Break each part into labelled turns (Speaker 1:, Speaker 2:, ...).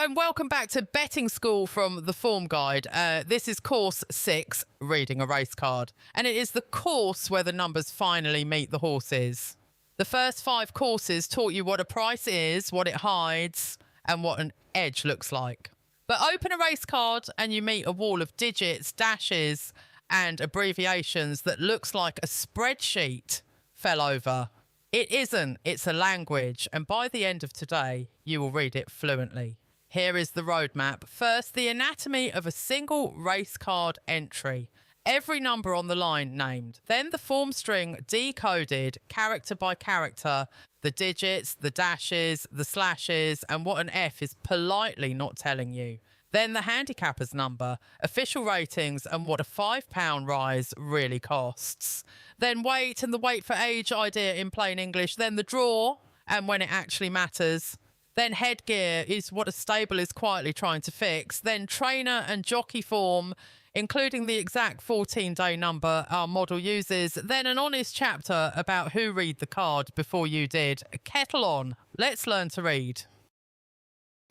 Speaker 1: and welcome back to Betting School from the Form Guide. This is course 6, reading a race card, and it is the course where the numbers finally meet the horses. The first 5 courses taught you what a price is, what it hides, and what an edge looks like. But open a race card and you meet a wall of digits, dashes, and abbreviations that looks like a spreadsheet fell over. It isn't, it's a language, and by the end of today, you will read it fluently. Here is the roadmap. First, the anatomy of a single race card entry. Every number on the line named. Then the form string decoded, character by character, the digits, the dashes, the slashes, and what an F is politely not telling you. Then the handicapper's number, official ratings, and what a £5 rise really costs. Then weight and the weight for age idea in plain English. Then the draw and when it actually matters. Then headgear is what a stable is quietly trying to fix. Then trainer and jockey form, including the exact 14-day number our model uses. Then an honest chapter about who read the card before you did. Kettle on. Let's learn to read.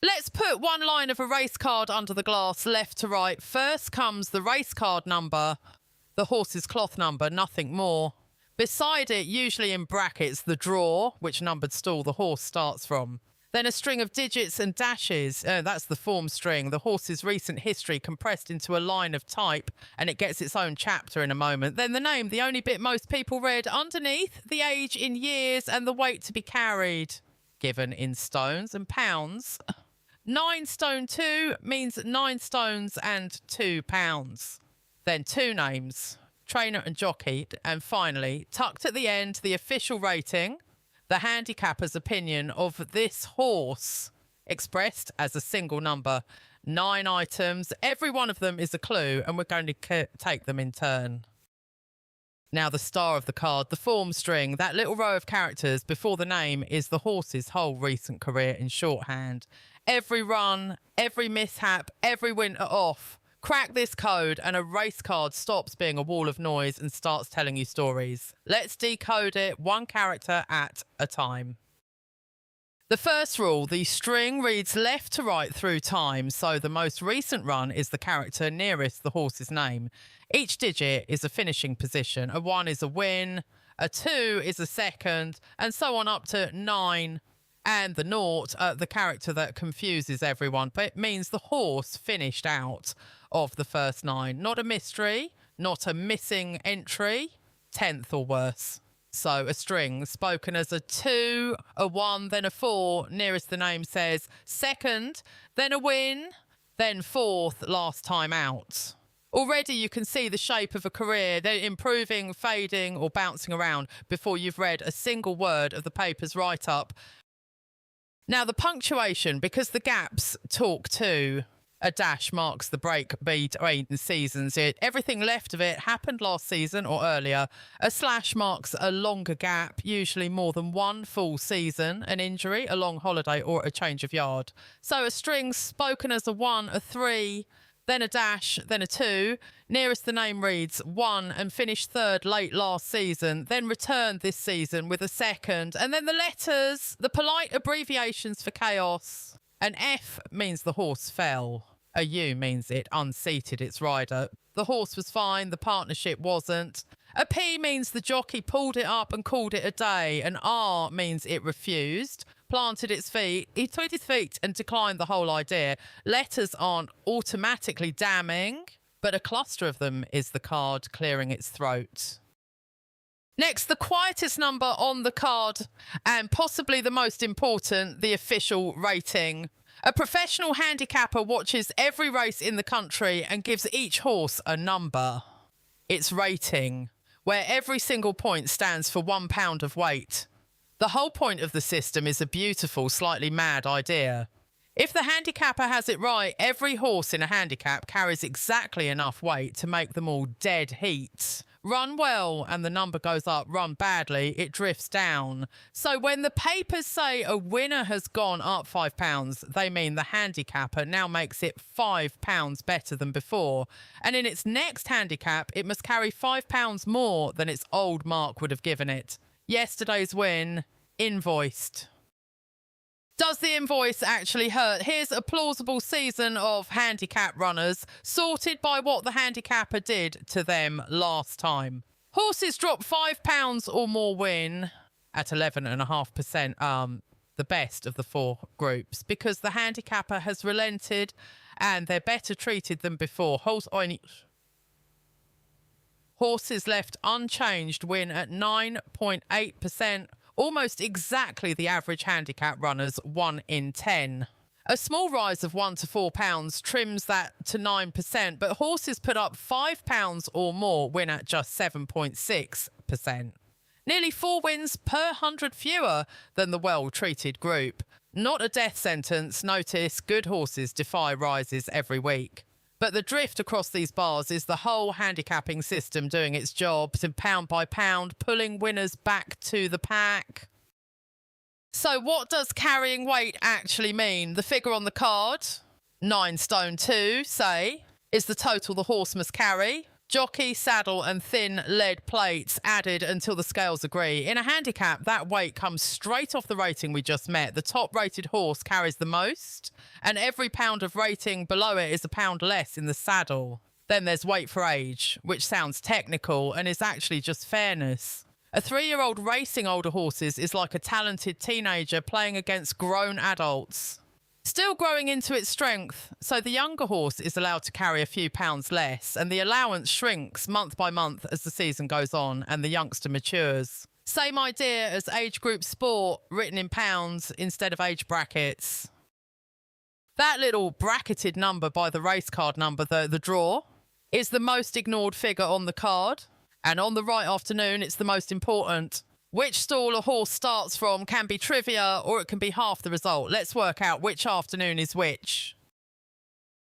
Speaker 1: Let's put one line of a race card under the glass, left to right. First comes the race card number, the horse's cloth number, nothing more. Beside it, usually in brackets, the draw, which numbered stall the horse starts from. Then a string of digits and dashes, that's the form string, the horse's recent history compressed into a line of type, and it gets its own chapter in a moment. Then the name, the only bit most people read. Underneath, the age in years and the weight to be carried, given in stones and pounds. 9 stone 2 means 9 stones and 2 pounds. Then 2 names, trainer and jockey. And finally, tucked at the end, the official rating, the handicapper's opinion of this horse, expressed as a single number. 9 items, every one of them is a clue, and we're going to take them in turn. Now the star of the card, the form string, that little row of characters before the name is the horse's whole recent career in shorthand. Every run, every mishap, every winter off. Crack this code and a race card stops being a wall of noise and starts telling you stories. Let's decode it one character at a time. The first rule, the string reads left to right through time, so the most recent run is the character nearest the horse's name. Each digit is a finishing position. A 1 is a win, a 2 is a second, and so on up to 9. And the nought, the character that confuses everyone, but it means the horse finished out of the first 9. Not a mystery, not a missing entry, 10th or worse. So a string spoken as a 2, a 1, then a 4, nearest the name says second, then a win, then 4th, last time out. Already you can see the shape of a career, they're improving, fading or bouncing around before you've read a single word of the paper's write-up. Now the punctuation, because the gaps talk too. A dash marks the break between seasons. Everything left of it happened last season or earlier. A slash marks a longer gap, usually more than one full season, an injury, a long holiday or a change of yard. So a string spoken as a 1, a 3, then a dash, then a 2. Nearest the name reads 1 and finished 3rd late last season, then returned this season with a 2nd. And then the letters, the polite abbreviations for chaos. An F means the horse fell. A U means it unseated its rider. The horse was fine, the partnership wasn't. A P means the jockey pulled it up and called it a day. An R means it refused, planted its feet, he tweeted his feet and declined the whole idea. Letters aren't automatically damning, but a cluster of them is the card clearing its throat. Next, the quietest number on the card, and possibly the most important, the official rating. A professional handicapper watches every race in the country and gives each horse a number. Its rating, where every single point stands for £1 of weight. The whole point of the system is a beautiful, slightly mad idea. If the handicapper has it right, every horse in a handicap carries exactly enough weight to make them all dead heat. Run well and the number goes up, run badly, it drifts down. So when the papers say a winner has gone up £5, they mean the handicapper now makes it £5 better than before. And in its next handicap, it must carry £5 more than its old mark would have given it. Yesterday's win, invoiced. Does the invoice actually hurt? Here's a plausible season of handicap runners sorted by what the handicapper did to them last time. Horses drop £5 or more win at 11.5%, the best of the four groups, because the handicapper has relented and they're better treated than before. Horses left unchanged win at 9.8%, almost exactly the average handicap runner's 1 in 10. A small rise of £1 to £4 trims that to 9%, but horses put up £5 or more win at just 7.6%. Nearly 4 wins per 100 fewer than the well-treated group. Not a death sentence. Notice good horses defy rises every week. But the drift across these bars is the whole handicapping system doing its job, pound by pound, pulling winners back to the pack. So what does carrying weight actually mean? The figure on the card, 9 stone 2, say, is the total the horse must carry. Jockey, saddle and thin lead plates added until the scales agree. In a handicap, that weight comes straight off the rating we just met. The top rated horse carries the most, and every pound of rating below it is a pound less in the saddle. Then there's weight for age, which sounds technical and is actually just fairness. A 3-year-old racing older horses is like a talented teenager playing against grown adults. Still growing into its strength, so the younger horse is allowed to carry a few pounds less, and the allowance shrinks month by month as the season goes on and the youngster matures. Same idea as age group sport, written in pounds instead of age brackets. That little bracketed number by the Racecard number, though, the draw, is the most ignored figure on the card. And on the right afternoon, it's the most important. Which stall a horse starts from can be trivia, or it can be half the result. Let's work out which afternoon is which.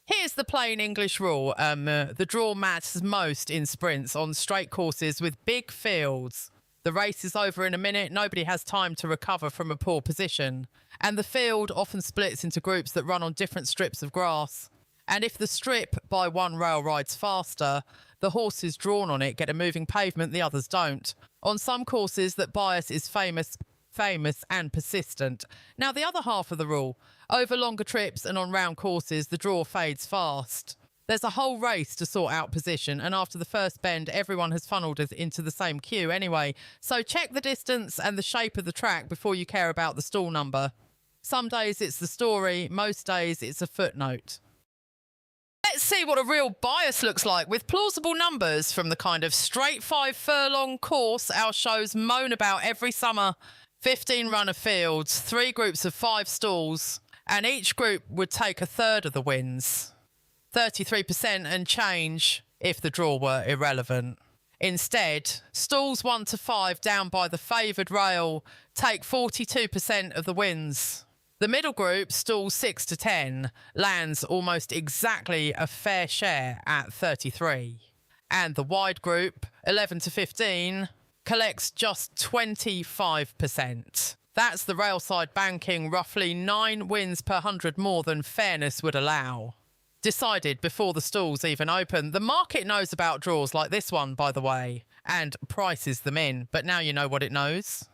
Speaker 1: Here's the plain English rule. The draw matters most in sprints on straight courses with big fields. The race is over in a minute. Nobody has time to recover from a poor position. And the field often splits into groups that run on different strips of grass. And if the strip by one rail rides faster, the horses drawn on it get a moving pavement, the others don't. On some courses, that bias is famous and persistent. Now, the other half of the rule, over longer trips and on round courses, the draw fades fast. There's a whole race to sort out position, and after the first bend, everyone has funneled into the same queue anyway. So check the distance and the shape of the track before you care about the stall number. Some days it's the story, most days it's a footnote. Let's see what a real bias looks like with plausible numbers from the kind of straight 5-furlong course our shows moan about every summer. 15 runner fields, 3 groups of 5 stalls, and each group would take a third of the wins. 33% and change if the draw were irrelevant. Instead, stalls 1 to 5 down by the favoured rail take 42% of the wins. The middle group, stalls 6 to 10, lands almost exactly a fair share at 33. And the wide group, 11 to 15, collects just 25%. That's the railside banking, roughly 9 wins per 100 more than fairness would allow. Decided before the stalls even open. The market knows about draws like this one, by the way, and prices them in, but now you know what it knows.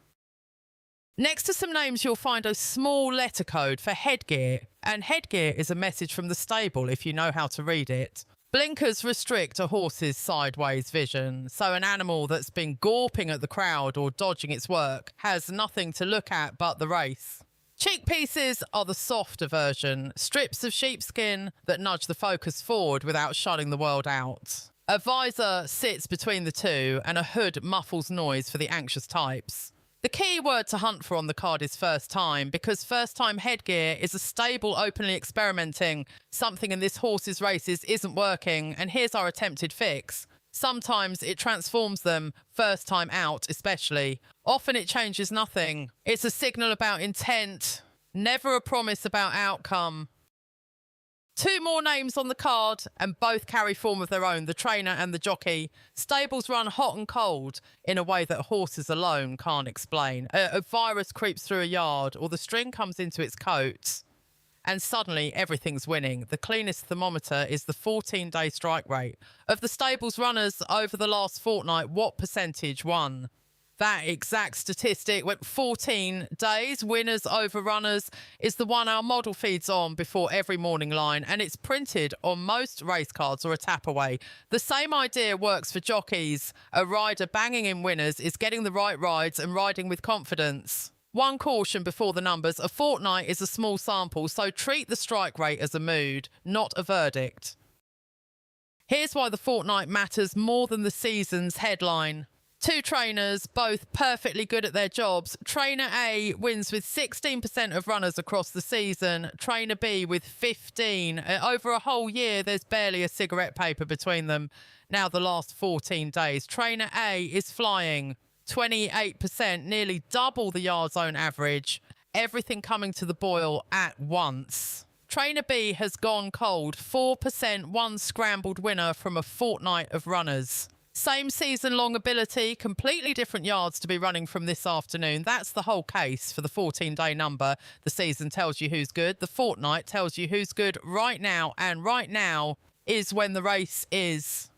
Speaker 1: Next to some names, you'll find a small letter code for Headgear, and Headgear is a message from the stable if you know how to read it. Blinkers restrict a horse's sideways vision, so an animal that's been gawping at the crowd or dodging its work has nothing to look at but the race. Cheek pieces are the softer version, strips of sheepskin that nudge the focus forward without shutting the world out. A visor sits between the two, and a hood muffles noise for the anxious types. The key word to hunt for on the card is first time, because first time Headgear is a stable openly experimenting. Something in this horse's races isn't working, and here's our attempted fix. Sometimes it transforms them, first time out especially. Often it changes nothing. It's a signal about intent, never a promise about outcome. 2 more names on the card, and both carry form of their own, the trainer and the jockey. Stables run hot and cold in a way that horses alone can't explain. A virus creeps through a yard, or the string comes into its coat, and suddenly everything's winning. The cleanest thermometer is the 14-day strike rate. Of the stable's runners over the last fortnight, what percentage won? That exact statistic went 14 days. Winners over runners is the one our model feeds on before every morning line, and it's printed on most race cards or a tap away. The same idea works for jockeys. A rider banging in winners is getting the right rides and riding with confidence. One caution before the numbers: a fortnight is a small sample, so treat the strike rate as a mood, not a verdict. Here's why the fortnight matters more than the season's headline. Two trainers, both perfectly good at their jobs. Trainer A wins with 16% of runners across the season. Trainer B with 15. Over a whole year, there's barely a cigarette paper between them. Now the last 14 days. Trainer A is flying 28%, nearly double the yard zone average. Everything coming to the boil at once. Trainer B has gone cold. 4%, one scrambled winner from a fortnight of runners. Same season-long ability, completely different yards to be running from this afternoon. That's the whole case for the 14-day number. The season tells you who's good. The fortnight tells you who's good right now. And right now is when the race is.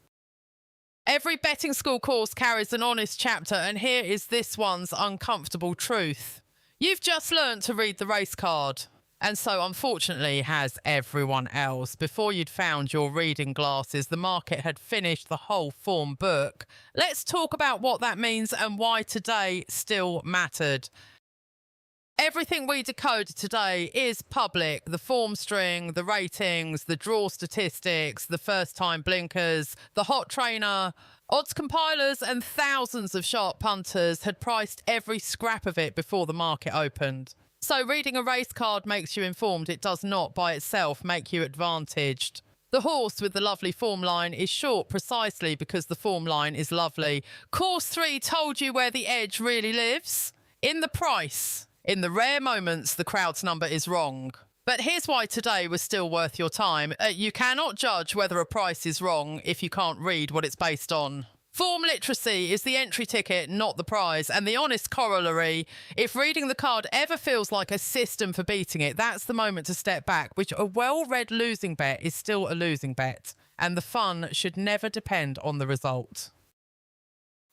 Speaker 1: Every betting school course carries an honest chapter, and here is this one's uncomfortable truth. You've just learned to read the race card. And so, unfortunately, has everyone else. Before you'd found your reading glasses, the market had finished the whole form book. Let's talk about what that means and why today still mattered. Everything we decoded today is public. The form string, the ratings, the draw statistics, the first-time blinkers, the hot trainer, odds compilers and thousands of sharp punters had priced every scrap of it before the market opened. So reading a race card makes you informed. It does not by itself make you advantaged. The horse with the lovely form line is short precisely because the form line is lovely. Course 3 told you where the edge really lives. In the price. In the rare moments the crowd's number is wrong. But here's why today was still worth your time. You cannot judge whether a price is wrong if you can't read what it's based on. Form literacy is the entry ticket, not the prize. And the honest corollary, if reading the card ever feels like a system for beating it, that's the moment to step back, which a well-read losing bet is still a losing bet. And the fun should never depend on the result.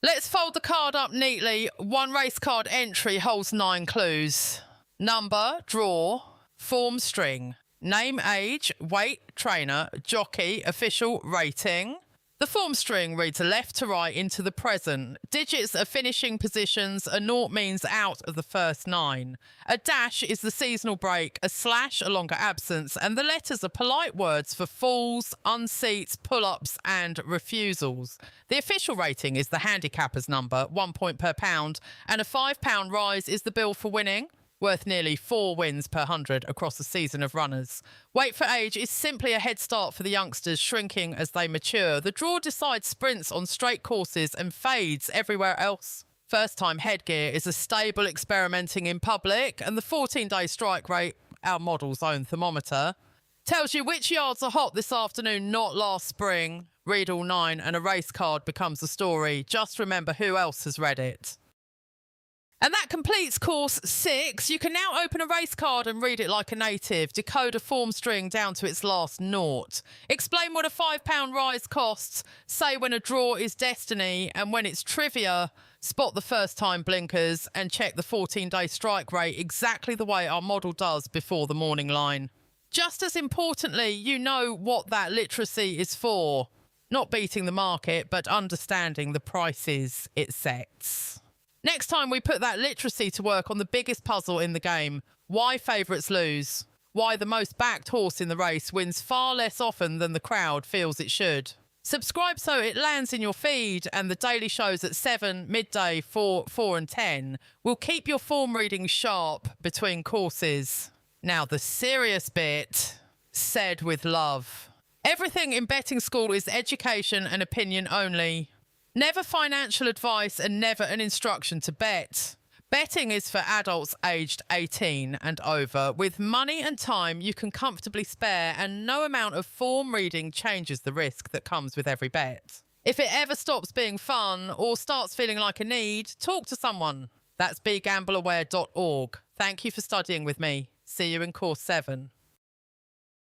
Speaker 1: Let's fold the card up neatly. One race card entry holds 9 clues. Number, draw, form string, name, age, weight, trainer, jockey, official, rating. The form string reads left to right into the present. Digits are finishing positions. A naught means out of the first 9. A dash is the seasonal break. A slash a longer absence. And the letters are polite words for falls, unseats, pull-ups and refusals. The official rating is the handicapper's number, 1 point per pound. And a £5 rise is the bill for winning, worth nearly 4 wins per 100 across a season of runners. Wait for age is simply a head start for the youngsters, shrinking as they mature. The draw decides sprints on straight courses and fades everywhere else. First-time headgear is a stable experimenting in public, and the 14-day strike rate, our model's own thermometer, tells you which yards are hot this afternoon, not last spring. Read all 9 and a race card becomes a story. Just remember who else has read it. And that completes course 6. You can now open a race card and read it like a native. Decode a form string down to its last naught. Explain what a £5 rise costs. Say when a draw is destiny, and when it's trivia, spot the first time blinkers and check the 14-day strike rate exactly the way our model does before the morning line. Just as importantly, you know what that literacy is for. Not beating the market, but understanding the prices it sets. Next time we put that literacy to work on the biggest puzzle in the game. Why favourites lose. Why the most backed horse in the race wins far less often than the crowd feels it should. Subscribe so it lands in your feed, and the daily shows at 7, midday, 4 and 10 will keep your form reading sharp between courses. Now the serious bit, said with love. Everything in betting school is education and opinion only. Never financial advice and never an instruction to bet. Betting is for adults aged 18 and over. With money and time you can comfortably spare, and no amount of form reading changes the risk that comes with every bet. If it ever stops being fun or starts feeling like a need, talk to someone. That's begambleaware.org. Thank you for studying with me. See you in course 7.